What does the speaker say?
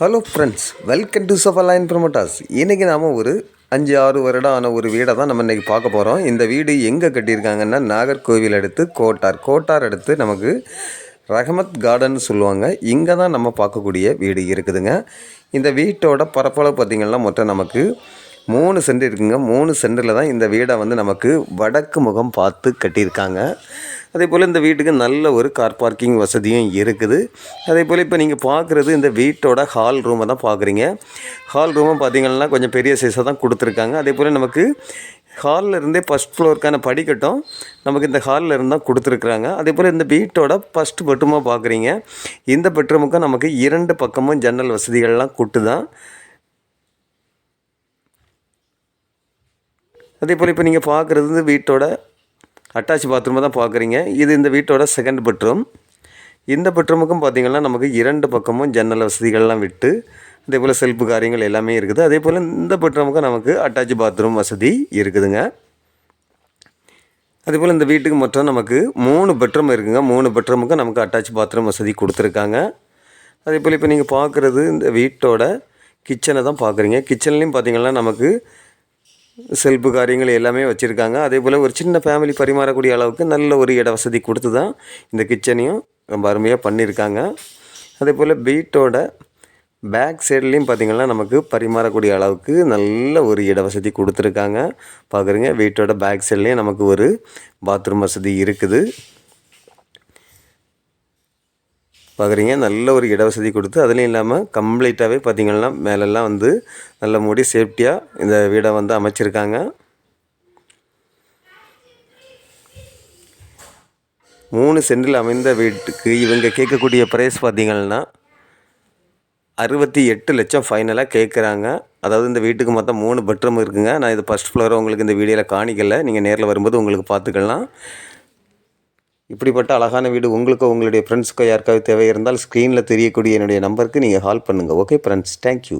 Hello friends, welcome to சஃபர்லைன் promoters. இன்றைக்கி நாம் ஒரு 5-6 வருடம் ஆன ஒரு வீடை தான் நம்ம இன்றைக்கி பார்க்க போகிறோம். இந்த வீடு எங்கே கட்டியிருக்காங்கன்னா நாகர்கோவில் அடுத்து கோட்டார் அடுத்து நமக்கு ரஹமத் கார்டன் சொல்லுவாங்க. இங்கே தான் நம்ம பார்க்கக்கூடிய வீடு இருக்குதுங்க. இந்த வீட்டோட பரப்பளவு பார்த்திங்கன்னா மொத்தம் நமக்கு 3 சென்ட் இருக்குங்க. 3 சென்டில் தான் இந்த வீடை வந்து நமக்கு வடக்கு முகம் பார்த்து கட்டியிருக்காங்க. அதே போல் இந்த வீட்டுக்கு நல்ல ஒரு கார் பார்க்கிங் வசதியும் இருக்குது. அதே போல் இப்போ நீங்கள் பார்க்குறது இந்த வீட்டோட ஹால் ரூமை தான் பார்க்குறீங்க. ஹால் ரூமை பார்த்திங்கன்னா கொஞ்சம் பெரிய சைஸாக தான் கொடுத்துருக்காங்க. அதே போல் நமக்கு ஹாலில் இருந்தே ஃபஸ்ட் ஃப்ளோருக்கான படிக்கட்டும் நமக்கு இந்த ஹாலில் இருந்தால் கொடுத்துருக்குறாங்க. அதே போல் இந்த வீட்டோட ஃபஸ்ட்டு பெட்ரூமாக பார்க்குறீங்க. இந்த பெட்ரூமுக்கும் நமக்கு 2 பக்கமும் ஜன்னல் வசதிகள்லாம் கூட்டு தான். அதே போல் இப்போ நீங்கள் பார்க்குறது வீட்டோட அட்டாச் பாத்ரூமை தான் பார்க்குறீங்க. இது இந்த வீட்டோட செகண்ட் பெட்ரூம். இந்த பெட்ரூமுக்கும் பார்த்திங்கன்னா நமக்கு 2 பக்கமும் ஜன்னல் வசதிகள்லாம் விட்டு அதே போல் செல்ஃபு காரியங்கள் எல்லாமே இருக்குது. அதே போல் இந்த பெட்ரூமுக்கும் நமக்கு அட்டாச் பாத்ரூம் வசதி இருக்குதுங்க. அதே போல் இந்த வீட்டுக்கு மொத்தம் நமக்கு 3 பெட்ரூம் இருக்குங்க. 3 பெட்ரூமுக்கும் நமக்கு அட்டாச் பாத்ரூம் வசதி கொடுத்துருக்காங்க. அதே போல் இப்போ நீங்கள் பார்க்குறது இந்த வீட்டோட கிச்சனை தான் பார்க்குறீங்க. கிச்சன்லேயும் பார்த்திங்கன்னா நமக்கு செல்ஃபு காரியங்கள் எல்லாமே வச்சுருக்காங்க. அதே போல் ஒரு சின்ன ஃபேமிலி பரிமாறக்கூடிய அளவுக்கு நல்ல ஒரு இட வசதி கொடுத்து தான் இந்த கிச்சனையும் ரொம்ப அருமையாக பண்ணியிருக்காங்க. அதே போல் வீட்டோட பேக் சைட்லேயும் பார்த்திங்கன்னா நமக்கு பரிமாறக்கூடிய அளவுக்கு நல்ல ஒரு இட வசதி கொடுத்துருக்காங்க. பார்க்குறீங்க, வீட்டோட பேக் சைட்லேயும் நமக்கு ஒரு பாத்ரூம் வசதி இருக்குது. பார்க்குறீங்க, நல்ல ஒரு இட வசதி கொடுத்து அதுலேயும் இல்லாமல் கம்ப்ளீட்டாகவே பார்த்திங்கன்னா மேலெல்லாம் வந்து நல்ல மூடி சேஃப்டியாக இந்த வீடை வந்து அமைச்சிருக்காங்க. 3 சென்டில் அமைந்த வீட்டுக்கு இவங்க கேட்கக்கூடிய ப்ரைஸ் பார்த்திங்கன்னா 68 லட்சம் ஃபைனலாக கேட்குறாங்க. அதாவது இந்த வீட்டுக்கு மொத்தம் 3 பெட்ரூம் இருக்குங்க. நான் இது ஃபஸ்ட் ஃப்ளோரை உங்களுக்கு இந்த வீடியோவில் காணிக்கலை, நீங்கள் நேரில் வரும்போது உங்களுக்கு பார்த்துக்கலாம். இப்படிப்பட்ட அழகான வீடு உங்களுக்கோ உங்களுடைய ஃப்ரெண்ட்ஸுக்கோ யாருக்காவது தேவை இருந்தால் ஸ்க்ரீனில் தெரியக்கூடிய என்னுடைய நம்பருக்கு நீங்கள் கால் பண்ணுங்கள். Okay friends, thank you.